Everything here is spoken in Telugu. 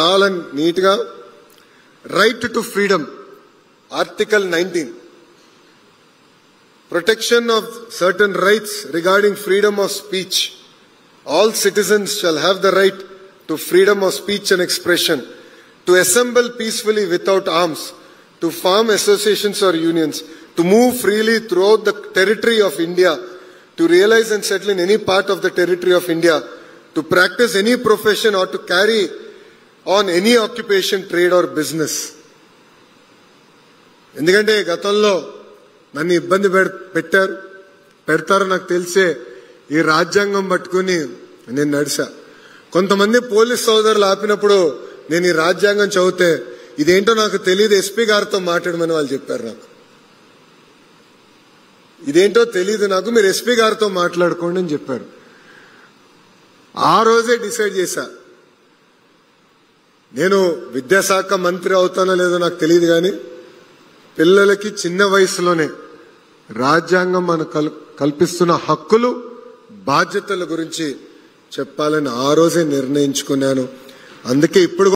చాలా నీట్గా right to freedom article 19 protection of certain rights regarding freedom of speech. All citizens shall have the right to freedom of speech and expression, to assemble peacefully without arms, to form associations or unions, to move freely throughout the territory of India, to realize and settle in any part of the territory of India, to practice any profession or to carry on any occupation, trade or business. ఎందుకంటే గతంలో నన్ను ఇబ్బంది పెడతారు నాకు తెలిసే ఈ రాజ్యాంగం పట్టుకుని నేను నడిచా. కొంతమంది పోలీస్ సోదరులు ఆపినప్పుడు నేను ఈ రాజ్యాంగం చదివితే ఇదేంటో నాకు తెలియదు, ఎస్పీ గారితో మాట్లాడమని వాళ్ళు చెప్పారు. నాకు ఇదేంటో తెలియదు, నాకు మీరు ఎస్పీ గారితో మాట్లాడుకోండి అని చెప్పారు. ఆ రోజే డిసైడ్ చేశా, నేను విద్యాశాఖ మంత్రి అవుతానో లేదో నాకు తెలియదు, కానీ పిల్లలకి చిన్న వయసులోనే రాజ్యాంగం మనకు కల్పిస్తున్న హక్కులు బాధ్యతల గురించి చెప్పాలని ఆ రోజే నిర్ణయించుకున్నాను. అందుకే ఇప్పుడు